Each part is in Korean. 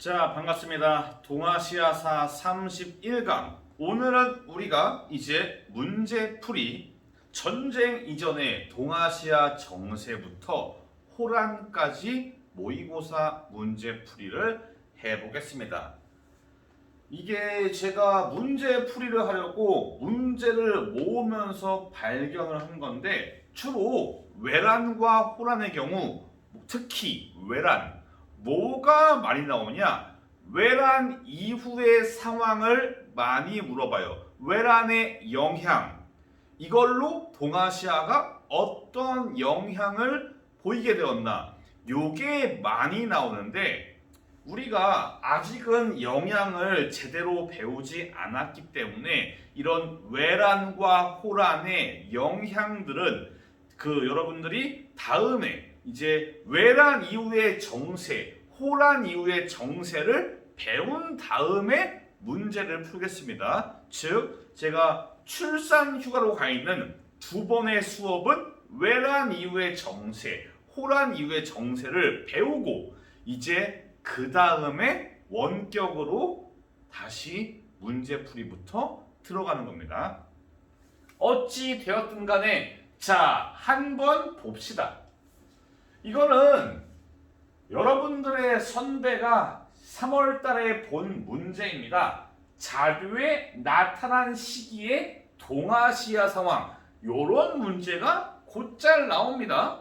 자, 반갑습니다. 동아시아사 31강. 오늘은 우리가 이제 문제풀이 전쟁 이전의 동아시아 정세부터 호란까지 모의고사 문제풀이를 해보겠습니다. 이게 제가 문제풀이를 하려고 문제를 모으면서 발견을 한 건데 주로 외란과 호란의 경우 특히 외란 뭐가 많이 나오냐? 외란 이후의 상황을 많이 물어봐요. 외란의 영향. 이걸로 동아시아가 어떤 영향을 보이게 되었나? 요게 많이 나오는데 우리가 아직은 영향을 제대로 배우지 않았기 때문에 이런 외란과 호란의 영향들은 여러분들이 다음에 이제 외란 이후의 정세, 호란 이후의 정세를 배운 다음에 문제를 풀겠습니다. 즉, 제가 출산 휴가로 가 있는 두 번의 수업은 외란 이후의 정세, 호란 이후의 정세를 배우고 이제 그 다음에 원격으로 다시 문제풀이부터 들어가는 겁니다. 어찌 되었든 간에 자, 한번 봅시다. 이거는 여러분들의 선배가 3월 달에 본 문제입니다. 자료에 나타난 시기의 동아시아 상황, 이런 문제가 곧잘 나옵니다.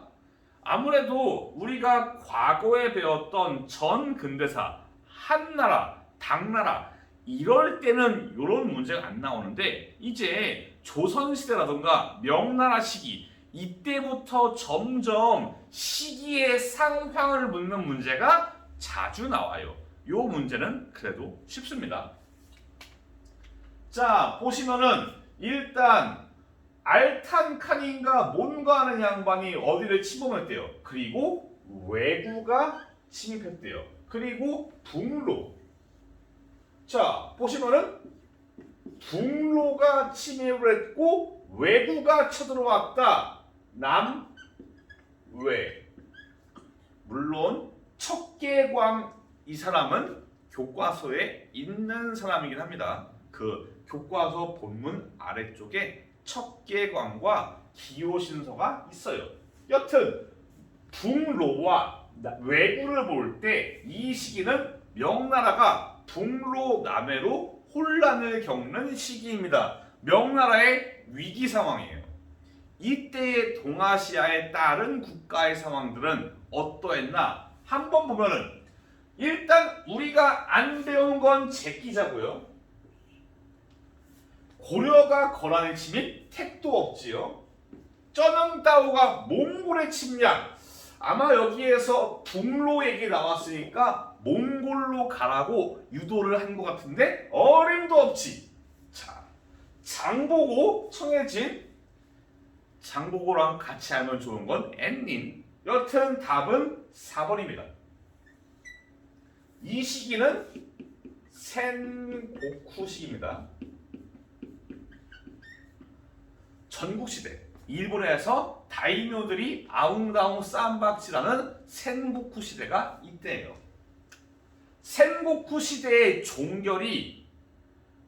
아무래도 우리가 과거에 배웠던 전 근대사, 한나라, 당나라 이럴 때는 이런 문제가 안 나오는데 이제 조선시대라던가 명나라 시기 이때부터 점점 시기의 상황을 묻는 문제가 자주 나와요. 이 문제는 그래도 쉽습니다. 자, 보시면은 일단 알탄칸인가 뭔가 하는 양반이 어디를 침범했대요. 그리고 왜구가 침입했대요. 그리고 북로. 자, 보시면은 북로가 침입을 했고 왜구가 쳐들어왔다. 남외. 물론 척계광 이 사람은 교과서에 있는 사람이긴 합니다. 그 교과서 본문 아래쪽에 척계광과 기호신서가 있어요. 여튼 북로와 왜구를 볼 때 이 시기는 명나라가 북로 남해로 혼란을 겪는 시기입니다. 명나라의 위기 상황이에요. 이때의 동아시아의 다른 국가의 상황들은 어떠했나? 한번 보면은 일단 우리가 안 배운 건 제끼자고요. 고려가 거란의 침입 택도 없지요. 쩌능따오가 몽골의 침략. 아마 여기에서 북로 얘기 나왔으니까 몽골로 가라고 유도를 한 것 같은데 어림도 없지. 자, 장보고 청해진. 장보고랑 같이 하면 좋은 건 앤닌. 여튼 답은 4번입니다. 이 시기는 센고쿠 시기입니다. 전국시대. 일본에서 다이묘들이 아웅다웅 쌈박질하는 센고쿠 시대가 이때예요. 센고쿠 시대의 종결이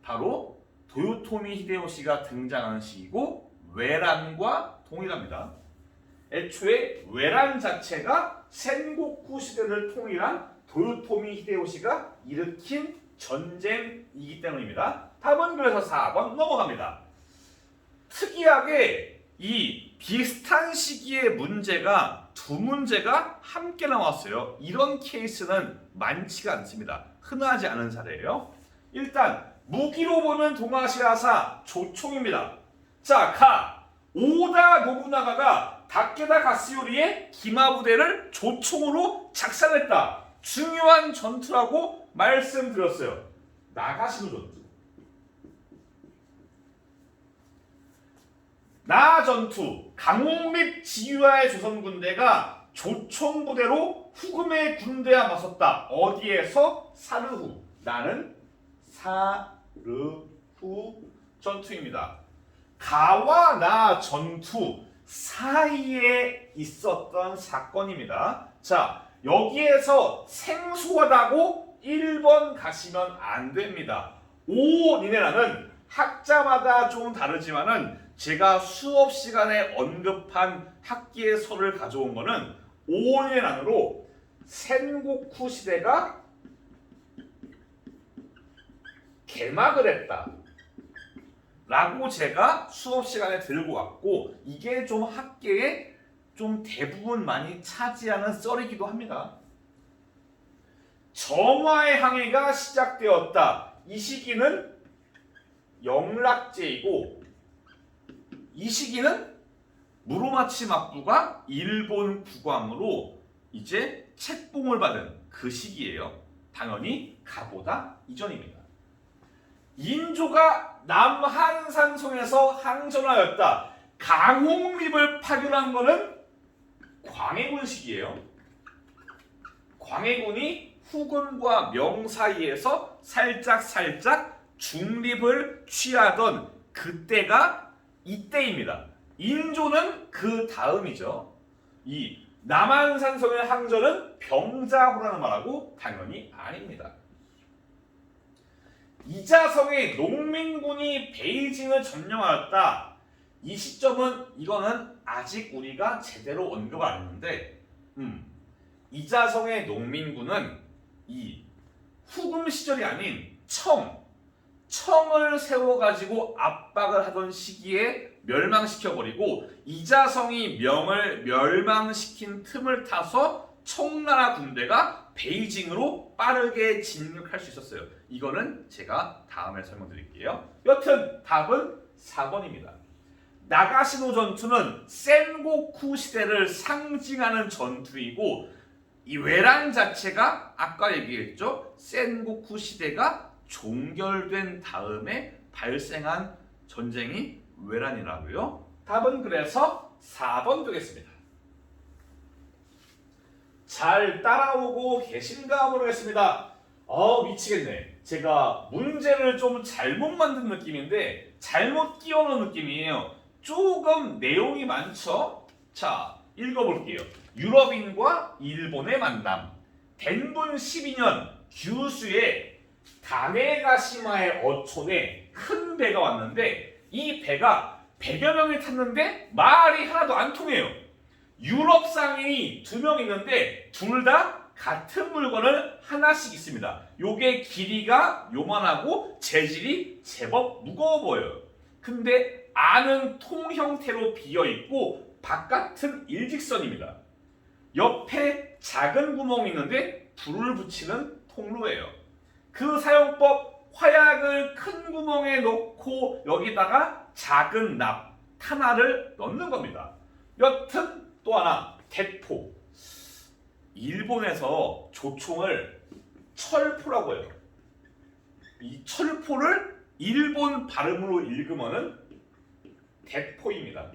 바로 도요토미 히데요시가 등장하는 시기고 외란과 동일합니다. 애초에 외란 자체가 센고쿠 시대를 통일한 도요토미 히데요시가 일으킨 전쟁이기 때문입니다. 답은 그래서 4번 넘어갑니다. 특이하게 이 비슷한 시기의 문제가 두 문제가 함께 나왔어요. 이런 케이스는 많지가 않습니다. 흔하지 않은 사례예요. 일단 무기로 보면 동아시아사 조총입니다. 자, 오다 노부나가가 다케다 가스요리의 기마 부대를 조총으로 작살냈다. 중요한 전투라고 말씀드렸어요. 나가시노 전투. 나 전투. 강홍립 지휘하의 조선 군대가 조총 부대로 후금의 군대와 맞섰다. 어디에서? 사르후. 나는 사르후 전투입니다. 가와 나 전투 사이에 있었던 사건입니다. 자, 여기에서 생소하다고 1번 가시면 안 됩니다. 오니네라는 학자마다 좀 다르지만은 제가 수업 시간에 언급한 학기의 서를 가져온 거는 오니네란으로 센고쿠 시대가 개막을 했다 라고 제가 수업 시간에 들고 왔고, 이게 좀 학계에 좀 대부분 많이 차지하는 썰이기도 합니다. 정화의 항해가 시작되었다. 이 시기는 영락제이고, 이 시기는 무로마치 막부가 일본 국왕으로 이제 책봉을 받은 그 시기예요. 당연히 가보다 이전입니다. 인조가 남한산성에서 항전하였다. 강홍립을 파견한 것은 광해군 시기예요. 광해군이 후금과 명 사이에서 살짝 중립을 취하던 그때가 이때입니다. 인조는 그 다음이죠. 이 남한산성의 항전은 병자호라는 말하고 당연히 아닙니다. 이자성의 농민군이 베이징을 점령하였다. 이 시점은 이거는 아직 우리가 제대로 언급을 안 했는데, 이자성의 농민군은 이 후금 시절이 아닌 청을 세워가지고 압박을 하던 시기에 멸망시켜버리고, 이자성이 명을 멸망시킨 틈을 타서 청나라 군대가 베이징으로 빠르게 진격할 수 있었어요. 이거는 제가 다음에 설명드릴게요. 여튼 답은 4번입니다. 나가시노 전투는 센고쿠 시대를 상징하는 전투이고, 이 외란 자체가 아까 얘기했죠. 센고쿠 시대가 종결된 다음에 발생한 전쟁이 외란이라고요. 답은 그래서 4번 되겠습니다. 잘 따라오고 계신가 모르겠습니다. 미치겠네. 제가 문제를 좀 잘못 만든 느낌인데 잘못 끼워놓은 느낌이에요. 조금 내용이 많죠? 자, 읽어볼게요. 유럽인과 일본의 만남. 덴분 12년 규슈의 다네가시마의 어촌에 큰 배가 왔는데, 이 배가 100여 명이 탔는데 말이 하나도 안 통해요. 유럽 상인이 2명 있는데 둘 다 같은 물건을 하나씩 있습니다. 요게 길이가 요만하고 재질이 제법 무거워 보여요. 근데 안은 통 형태로 비어 있고 바깥은 일직선입니다. 옆에 작은 구멍이 있는데 불을 붙이는 통로예요. 그 사용법, 화약을 큰 구멍에 넣고 여기다가 작은 납, 탄화를 넣는 겁니다. 여튼 또 하나, 대포. 일본에서 조총을 철포라고 해요. 이 철포를 일본 발음으로 읽으면은 대포입니다.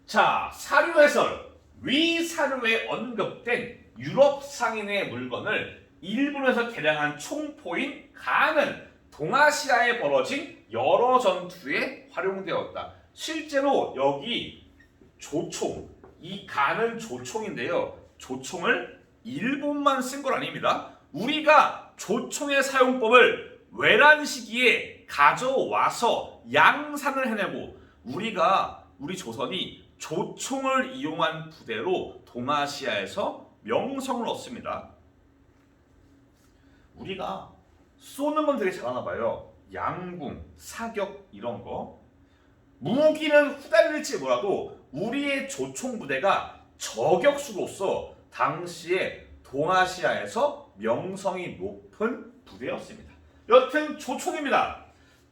자, 사료 해설. 위 사료에 언급된 유럽 상인의 물건을 일본에서 개량한 총포인 간은 동아시아에 벌어진 여러 전투에 활용되었다. 실제로 여기 조총, 이 간은 조총인데요. 조총을 일본만 쓴 건 아닙니다. 우리가 조총의 사용법을 외란 시기에 가져와서 양산을 해내고, 우리 조선이 조총을 이용한 부대로 동아시아에서 명성을 얻습니다. 우리가 쏘는 건 되게 잘하나 봐요. 양궁, 사격 이런 거. 무기는 후달릴지 몰라도 우리의 조총 부대가 저격수로서 당시에 동아시아에서 명성이 높은 부대였습니다. 여튼 조총입니다.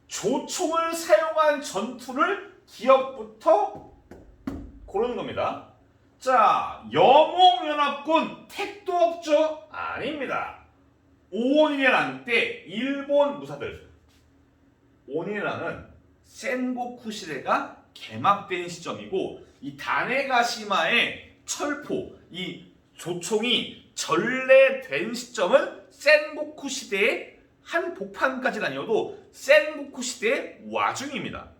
조총을 사용한 전투를 기억부터 고르는 겁니다. 자, 영웅연합군 택도 없죠? 아닙니다. 오니네란 때 일본 무사들, 오니네란은 센고쿠 시대가 개막된 시점이고, 이 다네가시마의 철포, 이 조총이 전래된 시점은 센고쿠 시대의 한 복판까지는 아니어도 센고쿠 시대의 와중입니다.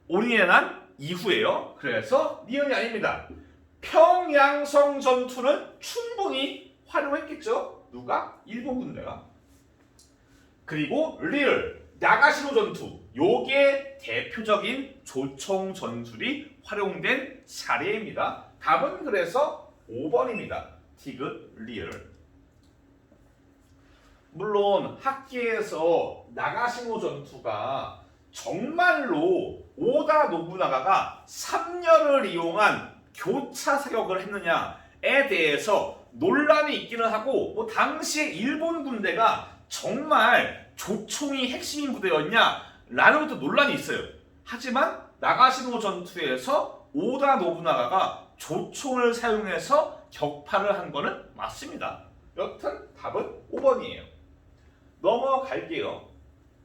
오니네란 이후에요. 그래서 니은이 아닙니다. 평양성 전투는 충분히 활용했겠죠. 누가? 일본 군대가. 그리고 리을 나가시노 전투, 요게 대표적인 조총 전술이 활용된 사례입니다. 답은 그래서 5번입니다. 티귿 리을. 물론 학계에서 나가시노 전투가 정말로 오다 노부나가가 3년을 이용한 교차 사격을 했느냐에 대해서 논란이 있기는 하고, 뭐 당시에 일본 군대가 정말 조총이 핵심인 부대였냐라는 것도 논란이 있어요. 하지만 나가시노 전투에서 오다 노부나가가 조총을 사용해서 격파를 한 거는 맞습니다. 여튼 답은 5번이에요. 넘어갈게요.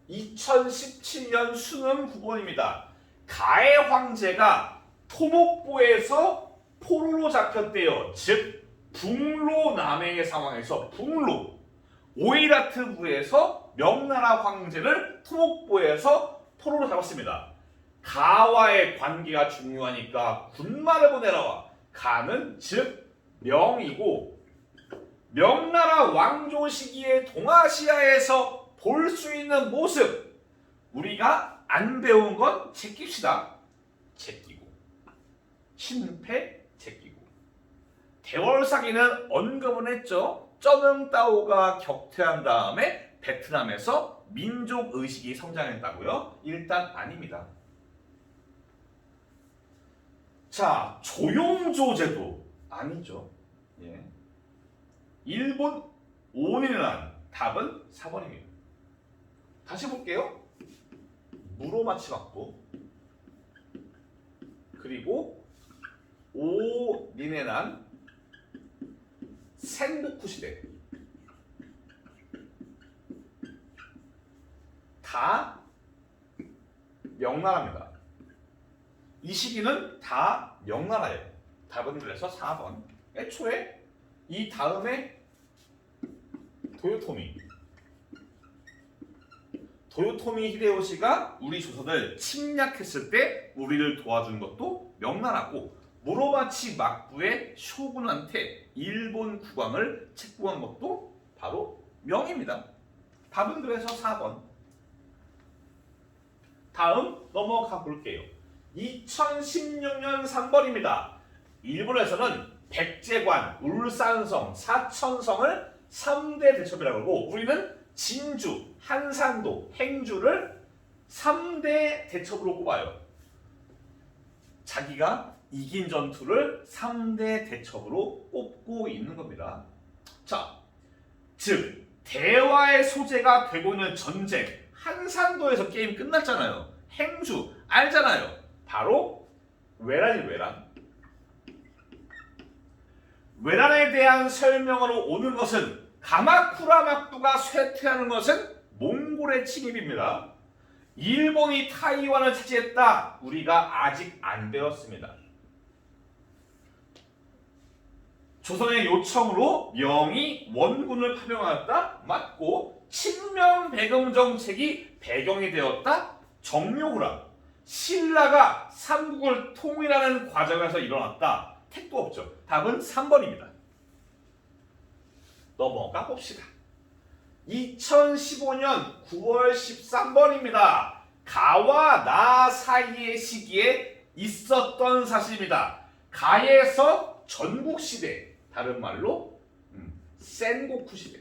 2017년 수능 9번입니다. 가해 황제가 토목보에서 포로로 잡혔대요. 즉 북로 남해의 상황에서 북로 오이라트부에서 명나라 황제를 토목보에서 포로로 잡았습니다. 가와의 관계가 중요하니까 군마를 보내라와. 가는 즉 명이고, 명나라 왕조 시기에 동아시아에서 볼 수 있는 모습, 우리가 안 배운 건 제낍시다. 제끼고, 신패 제끼고. 대월사기는 언급은 했죠. 쩌능따오가 격퇴한 다음에 베트남에서 민족 의식이 성장했다고요? 일단 아닙니다. 자, 조용조 제도 아니죠. 예. 일본 오니난 답은 4번입니다. 다시 볼게요. 무로마치 막부, 그리고 오니네난 센고쿠 시대, 다 명나라입니다. 이 시기는 다 명나라예요. 답은 그래서 4번. 애초에 이 다음에 도요토미 히데요시가 우리 조선을 침략했을 때 우리를 도와준 것도 명나라고, 무로마치 막부의 쇼군한테 일본 국왕을 책봉한 것도 바로 명입니다. 답은 그래서 4번. 다음 넘어가 볼게요. 2016년 3번입니다. 일본에서는 백제관, 울산성, 사천성을 3대 대첩이라고 하고, 우리는 진주, 한산도, 행주를 3대 대첩으로 꼽아요. 자기가 이긴 전투를 3대 대첩으로 꼽고 있는 겁니다. 자, 즉 대화의 소재가 되고 있는 전쟁, 한산도에서 게임 끝났잖아요. 행주 알잖아요. 바로 외란이 외란. 외란에 대한 설명으로 오는 것은, 가마쿠라 막부가 쇠퇴하는 것은 몽골의 침입입니다. 일본이 타이완을 차지했다. 우리가 아직 안 배웠습니다. 조선의 요청으로 명이 원군을 파병하였다. 맞고, 친명배경 정책이 배경이 되었다. 정묘구라. 신라가 삼국을 통일하는 과정에서 일어났다. 택도 없죠. 답은 3번입니다. 넘어가 봅시다. 2015년 9월 13번입니다. 가와 나 사이의 시기에 있었던 사실입니다. 가에서 전국시대, 다른 말로 센고쿠 시대.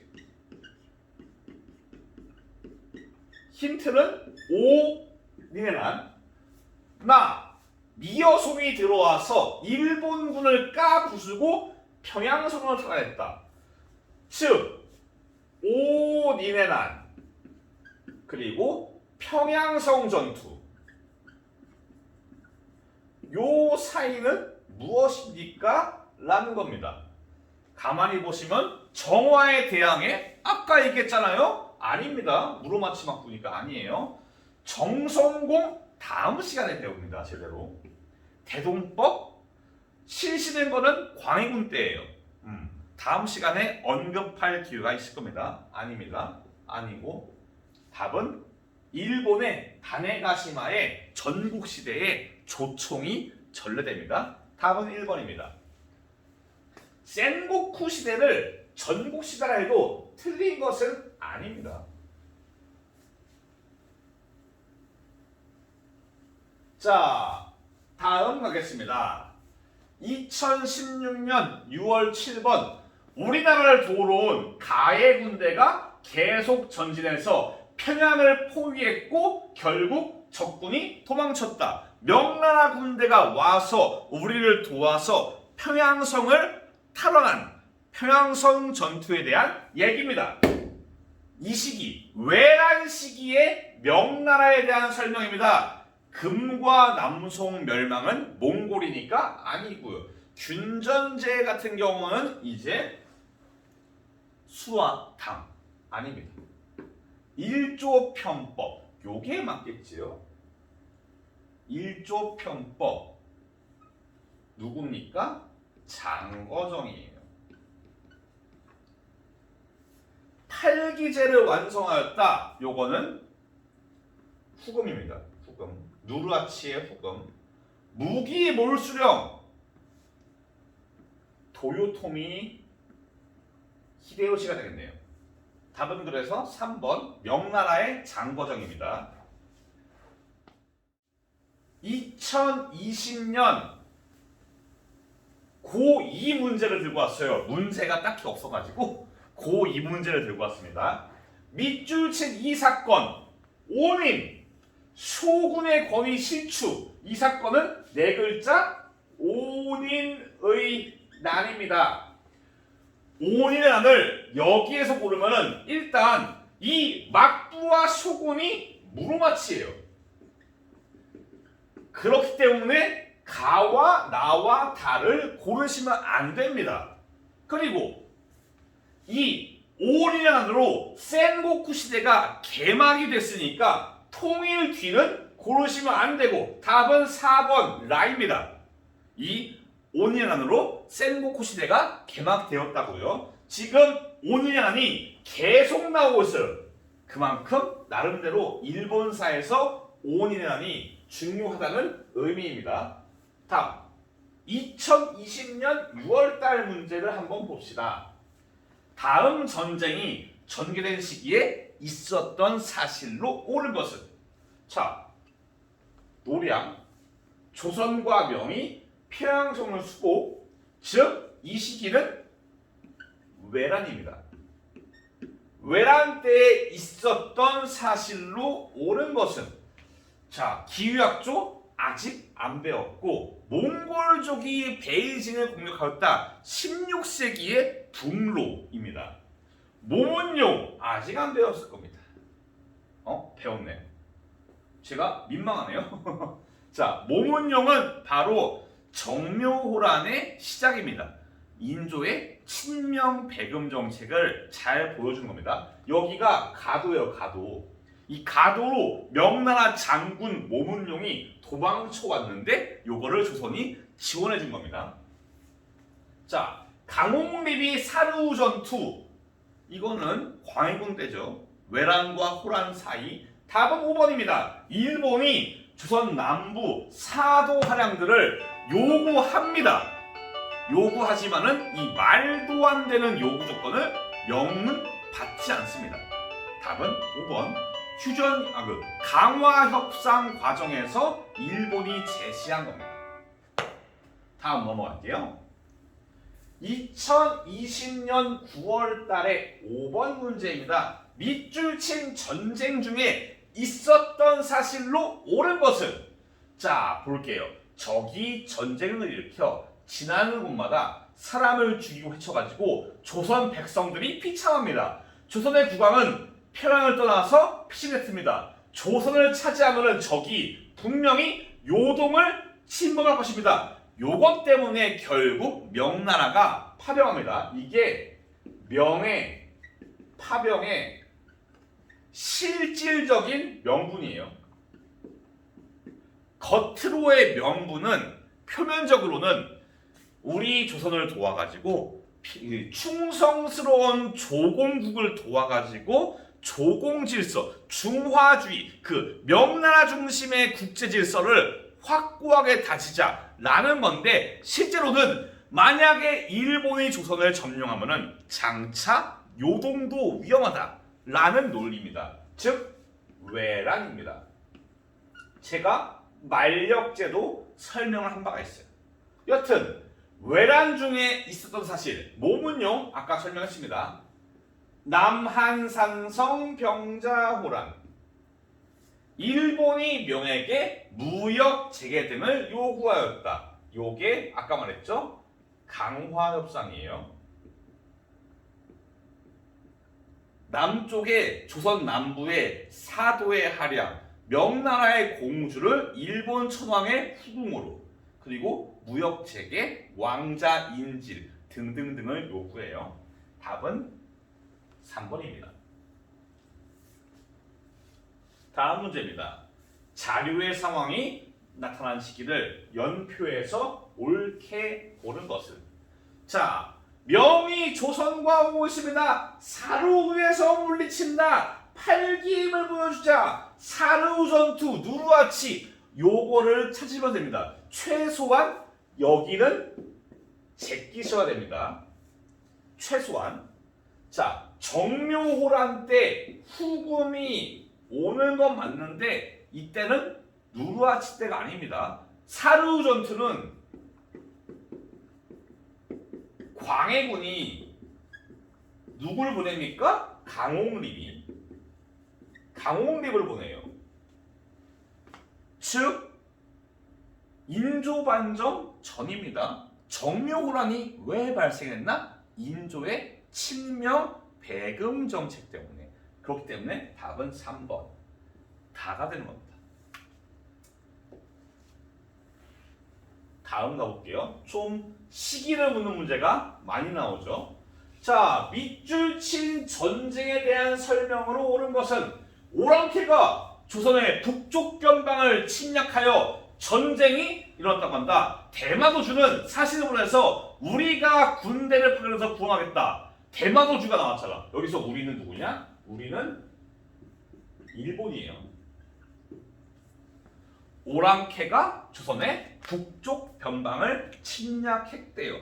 힌트는 오니네난, 미여송이 들어와서 일본군을 까부수고 평양성을 탈환했다. 즉 오니네난 그리고 평양성 전투, 요 사이는 무엇입니까? 라는 겁니다. 가만히 보시면 정화에 대항해, 아까 얘기했잖아요. 아닙니다. 무로마치 막부니까 아니에요. 정성공 다음 시간에 배웁니다. 제대로. 대동법 실시된 거는 광해군 때예요. 다음 시간에 언급할 기회가 있을 겁니다. 아닙니다. 아니고, 답은 일본의 다네가시마의 전국시대에 조총이 전래됩니다. 답은 1번입니다. 센고쿠 시대를 전국 시대라 해도 틀린 것은 아닙니다. 자, 다음 가겠습니다. 2016년 6월 7번 우리나라를 도우러 온 가해 군대가 계속 전진해서 평양을 포위했고 결국 적군이 도망쳤다. 명나라 군대가 와서 우리를 도와서 평양성을 탈환한 평양성 전투에 대한 얘기입니다. 이 시기, 외란 시기의 명나라에 대한 설명입니다. 금과 남송 멸망은 몽골이니까 아니고요. 균전제 같은 경우는 이제 수와 당 아닙니다. 일조편법 요게 맞겠지요. 일조편법 누굽니까? 장거정이에요. 팔기제를 완성하였다. 요거는 후금입니다. 후금. 누르하치의 후금. 무기몰수령 도요토미 히데요시가 되겠네요. 답은 그래서 3번 명나라의 장거정입니다. 2020년 고2 문제를 들고 왔어요. 문제가 딱히 없어가지고 고2 문제를 들고 왔습니다. 밑줄친 이 사건 원인 쇼군의 권위 실추. 이 사건은 네 글자 온인의 난입니다. 온인의 난을 여기에서 고르면은 일단 이 막부와 쇼군이 무로마치예요. 그렇기 때문에 가와 나와 다를 고르시면 안 됩니다. 그리고 이 온인의 난으로 센고쿠 시대가 개막이 됐으니까 통일 뒤는 고르시면 안 되고 답은 4번 라입니다. 이 온인의 난으로 센고쿠 시대가 개막되었다고요. 지금 온인의 난이 계속 나오고 있어요. 그만큼 나름대로 일본사에서 온인의 난이 중요하다는 의미입니다. 다음 2020년 6월달 문제를 한번 봅시다. 다음 전쟁이 전개된 시기에 있었던 사실로 옳은 것은 자, 노량, 조선과 명이 평양성을 수복, 즉 이 시기는 외란입니다. 외란 때에 있었던 사실로 옳은 것은 자, 기후학조 아직 안 배웠고 몽골족이 베이징을 공격하였다. 16세기의 북로입니다. 모문용 아직 안 배웠을 겁니다. 배웠네. 제가 민망하네요. 자, 모문용은 바로 정묘호란의 시작입니다. 인조의 친명배금 정책을 잘 보여준 겁니다. 여기가 가도예요, 가도. 이 가도로 명나라 장군 모문용이 도망쳐 왔는데 요거를 조선이 지원해 준 겁니다. 자, 강홍립이 사루 전투. 이거는 광해군 때죠. 외란과 호란 사이. 답은 5번입니다. 일본이 조선 남부 사도 할양들을 요구합니다. 요구하지만은 이 말도 안 되는 요구 조건을 명은 받지 않습니다. 답은 5번. 강화 협상 과정에서 일본이 제시한 겁니다. 다음 넘어갈게요. 2020년 9월 달에 5번 문제입니다. 밑줄친 전쟁 중에 있었던 사실로 옳은 것은 자, 볼게요. 적이 전쟁을 일으켜 지나는 곳마다 사람을 죽이고 해쳐가지고 조선 백성들이 비참합니다. 조선의 국왕은 평양을 떠나서 피신했습니다. 조선을 차지하면 적이 분명히 요동을 침범할 것입니다. 요것 때문에 결국 명나라가 파병합니다. 이게 명의 파병의 실질적인 명분이에요. 겉으로의 명분은 표면적으로는 우리 조선을 도와가지고 충성스러운 조공국을 도와가지고 조공질서, 중화주의, 그 명나라 중심의 국제질서를 확고하게 다지자라는 건데 실제로는 만약에 일본이 조선을 점령하면은 장차 요동도 위험하다라는 논리입니다. 즉 외란입니다. 제가 만력제도 설명을 한 바가 있어요. 여튼 외란 중에 있었던 사실 몸은요 아까 설명했습니다. 남한산성 병자호란 일본이 명에게 무역 재개 등을 요구하였다. 요게 아까 말했죠? 강화협상이에요. 남쪽에 조선 남부의 사도의 하량, 명나라의 공주를 일본 천황의 후궁으로 그리고 무역 재개, 왕자 인질 등등등을 요구해요. 답은 3번입니다. 다음 문제입니다. 자료의 상황이 나타난 시기를 연표에서 옳게 고른 것은 자, 명이 조선과 오십이나 사루에서 물리친다. 팔기임을 보여주자. 사루 전투 누르하치 요거를 찾으면 됩니다. 최소한 여기는 제끼셔야 됩니다. 최소한 자 정묘호란 때 후금이 오는 건 맞는데 이때는 누르하치 때가 아닙니다. 사루 전투는 광해군이 누굴 보냅니까? 강홍립을 보내요. 즉 인조반정 전입니다. 정묘호란이 왜 발생했나? 인조의 친명 배금 정책 때문에. 그렇기 때문에 답은 3번. 다가 되는 겁니다. 다음 가볼게요. 좀 시기를 묻는 문제가 많이 나오죠. 자, 밑줄 친 전쟁에 대한 설명으로 옳은 것은 오랑캐가 조선의 북쪽 변방을 침략하여 전쟁이 일어났다고 한다. 대마도주는 사실을 해서 우리가 군대를 파견해서 구원하겠다. 대마도주가 나왔잖아. 여기서 우리는 누구냐? 우리는 일본이에요. 오랑캐가 조선의 북쪽 변방을 침략했대요.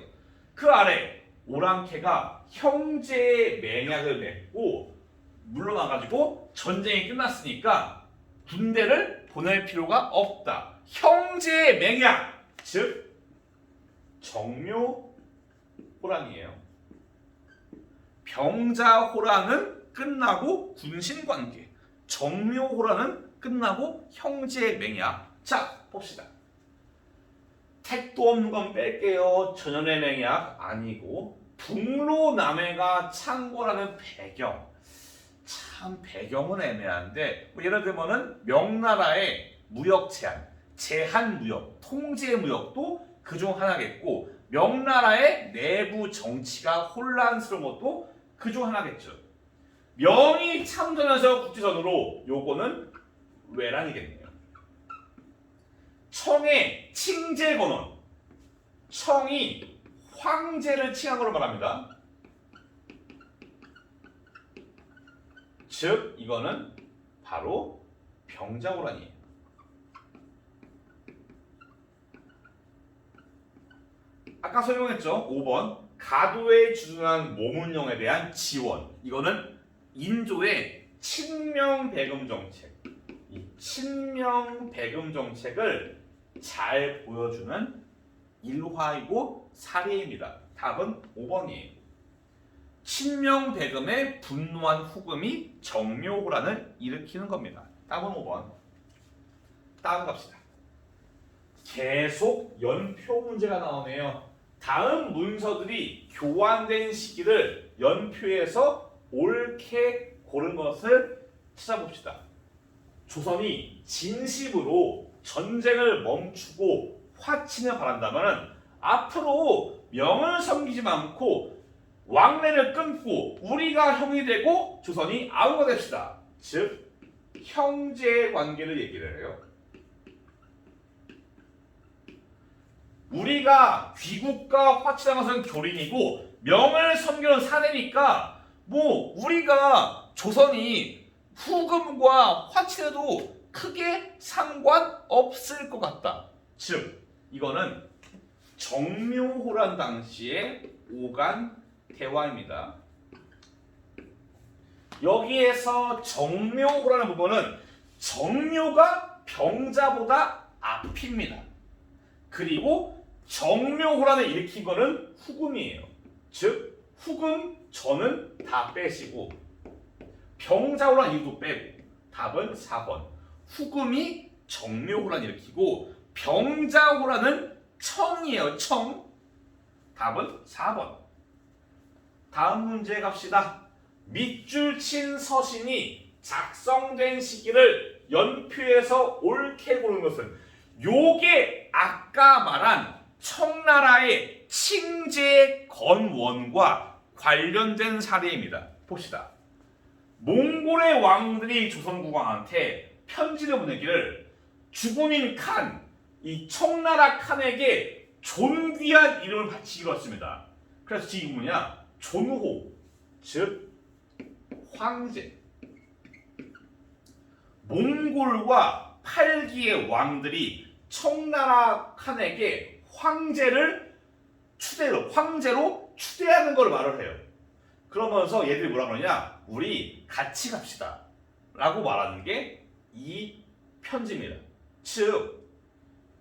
그 아래 오랑캐가 형제의 맹약을 맺고 물러나가지고 전쟁이 끝났으니까 군대를 보낼 필요가 없다. 형제의 맹약, 즉 정묘호란이에요. 병자호란은 끝나고 군신관계, 정묘호란은 끝나고 형제의 맹약. 자, 봅시다. 택도 없는 건 뺄게요. 전연의 맹약 아니고 북로남해가 창궐하는 배경. 참 배경은 애매한데 예를 들면은 명나라의 무역 제한 무역, 통제 무역도 그중 하나겠고 명나라의 내부 정치가 혼란스러운 것도 그중 하나겠죠. 명이 참전해서 국제전으로 요거는 외란이겠네요. 청의 칭제건원, 청이 황제를 칭한 걸로 말합니다. 즉 이거는 바로 병자호란이에요. 아까 설명했죠. 5번 가도에 주둔한 모문령에 대한 지원. 이거는 인조의 친명배금 정책. 이 친명배금 정책을 잘 보여주는 일화이고 사례입니다. 답은 5번이에요. 친명배금에 분노한 후금이 정묘호란을 일으키는 겁니다. 답은 5번. 다음 갑시다. 계속 연표 문제가 나오네요. 다음 문서들이 교환된 시기를 연표에서 옳게 고른 것을 찾아봅시다. 조선이 진심으로 전쟁을 멈추고 화친을 바란다면 앞으로 명을 섬기지 않고 왕래를 끊고 우리가 형이 되고 조선이 아우가 됩시다. 즉 형제 관계를 얘기를 해요. 우리가 귀국과 화친한 것은 교린이고 명을 섬기는 사내니까 뭐 우리가 조선이 후금과 화친해도 크게 상관없을 것 같다. 즉 이거는 정묘호란 당시에 오간 대화입니다. 여기에서 정묘호라는 부분은 정묘가 병자보다 앞입니다. 그리고 정묘호란을 일으킨 거는 후금이에요. 즉 후금 전은 다 빼시고 병자호란 이유도 빼고 답은 4번. 후금이 정묘호란 일으키고 병자호란은 청이에요. 청. 답은 4번. 다음 문제 갑시다. 밑줄 친 서신이 작성된 시기를 연표에서 옳게 고른 것은 요게 아까 말한 청나라의 칭제 건원과 관련된 사례입니다. 봅시다. 몽골의 왕들이 조선국왕한테 편지를 보내기를 주군인 칸, 이 청나라 칸에게 존귀한 이름을 바치기로 했습니다. 그래서 지금 뭐냐? 존호, 즉 황제. 몽골과 8기의 왕들이 청나라 칸에게 황제로 추대하는 걸 말을 해요. 그러면서 얘들이 뭐라 그러냐? 우리 같이 갑시다 라고 말하는 게 이 편지입니다. 즉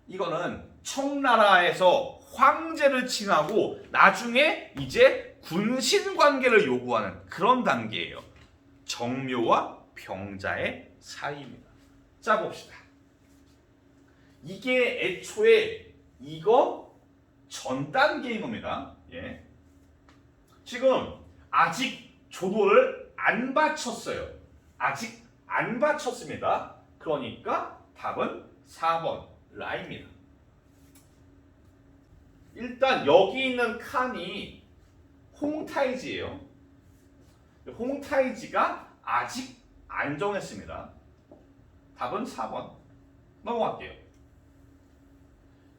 이거는 청나라에서 황제를 칭하고 나중에 이제 군신 관계를 요구하는 그런 단계예요. 정묘와 병자의 사이입니다. 자 봅시다. 이게 애초에 이거 전 단계인 겁니다. 예. 지금 아직 조도를 안 바쳤어요. 아직 안 바쳤습니다. 그러니까 답은 4번 라입니다. 일단 여기 있는 칸이 홍타이지예요. 홍타이지가 아직 안 정했습니다. 답은 4번. 넘어갈게요.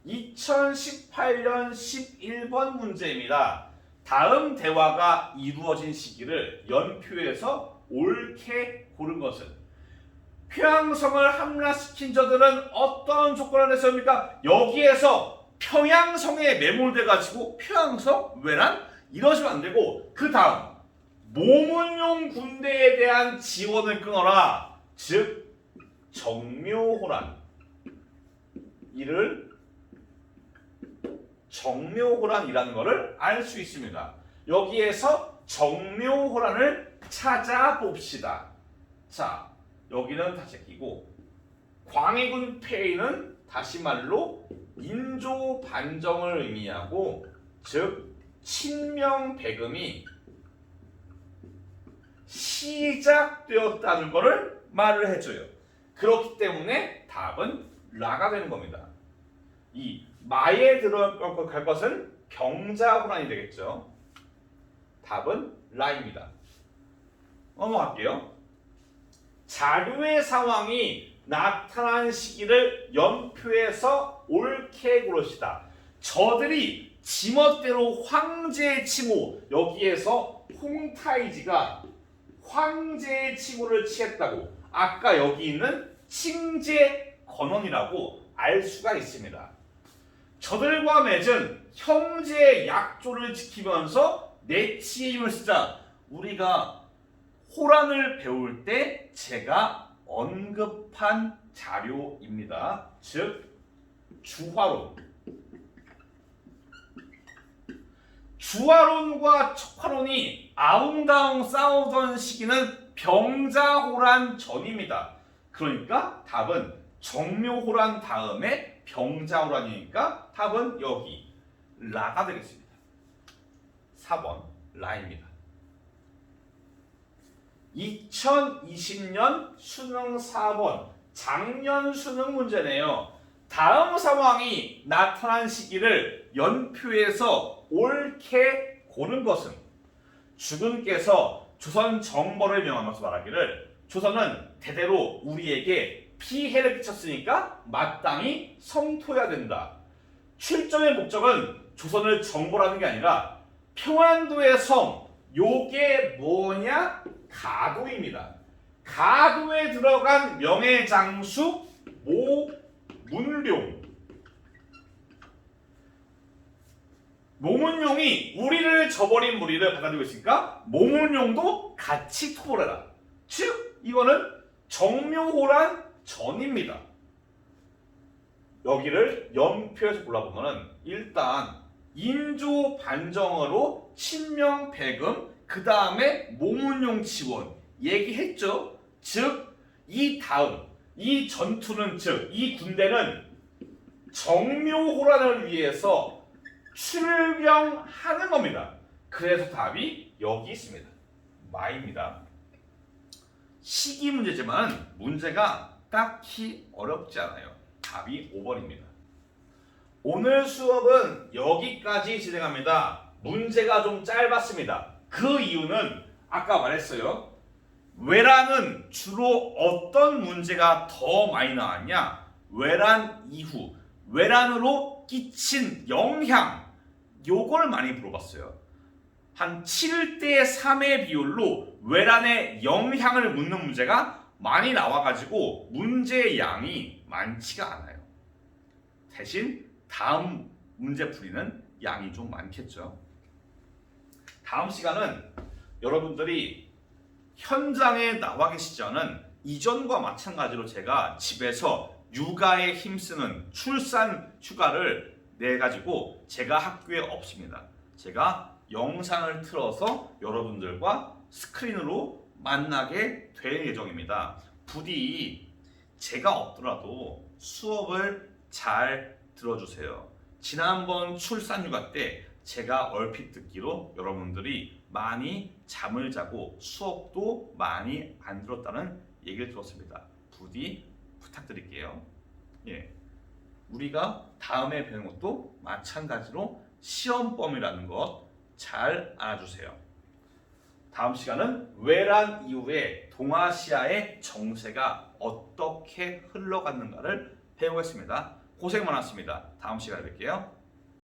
2018년 11번 문제입니다. 다음 대화가 이루어진 시기를 연표에서 옳게 고른 것은 평양성을 함락시킨 저들은 어떤 조건을 냈습니까? 여기에서 평양성에 매몰돼 가지고 평양성 왜란 이러시면 안 되고 그 다음 모문용 군대에 대한 지원을 끊어라. 즉 정묘호란 이를 정묘호란이라는 것을 알 수 있습니다. 여기에서 정묘호란을 찾아봅시다. 자 여기는 다시 끼고 광해군 폐위는 다시 말로 인조 반정을 의미하고 즉 친명배금이 시작되었다는 것을 말을 해줘요. 그렇기 때문에 답은 라가 되는 겁니다. 이 마에 들어갈 것은 병자호란이 되겠죠. 답은 라입니다. 넘어갈게요. 자료의 상황이 나타난 시기를 연표에서 옳게 고르시다. 저들이 지멋대로 황제의 칭호, 여기에서 홍타이지가 황제의 칭호를 취했다고 아까 여기 있는 칭제 건원이라고 알 수가 있습니다. 저들과 맺은 형제의 약조를 지키면서 내치의 힘을 쓰자. 우리가 호란을 배울 때 제가 언급한 자료입니다. 즉 주화론. 주화론과 척화론이 아웅다웅 싸우던 시기는 병자호란 전입니다. 그러니까 답은 정묘호란 다음에 병자호란이니까 답은 여기 라가 되겠습니다. 4번 라입니다. 2020년 수능 4번 작년 수능 문제네요. 다음 상황이 나타난 시기를 연표에서 옳게 고른 것은 주군께서 조선 정벌을 명하면서 말하기를 조선은 대대로 우리에게 피해를 끼쳤으니까 마땅히 성토해야 된다. 출정의 목적은 조선을 정벌하는 게 아니라 평안도의 성 요게 뭐냐? 가도입니다. 가도에 들어간 명예장수 모문룡 모문용이 우리를 저버린 무리를 받아들이고 있으니까 모문용도 같이 토벌해라. 즉 이거는 정묘호란 전입니다. 여기를 연표에서 골라보면은 일단 인조 반정어로 친명배금 그 다음에 모문용 지원 얘기했죠. 즉 이 다음 이 전투는 즉 이 군대는 정묘호란을 위해서 출병하는 겁니다. 그래서 답이 여기 있습니다. 마입니다. 시기 문제지만 문제가 딱히 어렵지 않아요. 답이 5번입니다. 오늘 수업은 여기까지 진행합니다. 문제가 좀 짧았습니다. 그 이유는 아까 말했어요. 외란은 주로 어떤 문제가 더 많이 나왔냐? 외란 이후, 외란으로 끼친 영향, 요걸 많이 물어봤어요. 한 7대 3의 비율로 외란의 영향을 묻는 문제가 많이 나와가지고 문제의 양이 많지가 않아요. 대신 다음 문제 풀이는 양이 좀 많겠죠. 다음 시간은 여러분들이 현장에 나와 계시지 않은 이전과 마찬가지로 제가 집에서 육아에 힘쓰는 출산 휴가를 내가지고 제가 학교에 없습니다. 제가 영상을 틀어서 여러분들과 스크린으로 만나게 될 예정입니다. 부디 제가 없더라도 수업을 잘 들어주세요. 지난번 출산휴가 때 제가 얼핏 듣기로 여러분들이 많이 잠을 자고 수업도 많이 안 들었다는 얘기를 들었습니다. 부디 부탁드릴게요. 예, 우리가 다음에 배우는 것도 마찬가지로 시험범위라는 것 잘 알아주세요. 다음 시간은 외란 이후에 동아시아의 정세가 어떻게 흘러갔는가를 배우겠습니다. 고생 많았습니다. 다음 시간에 뵐게요.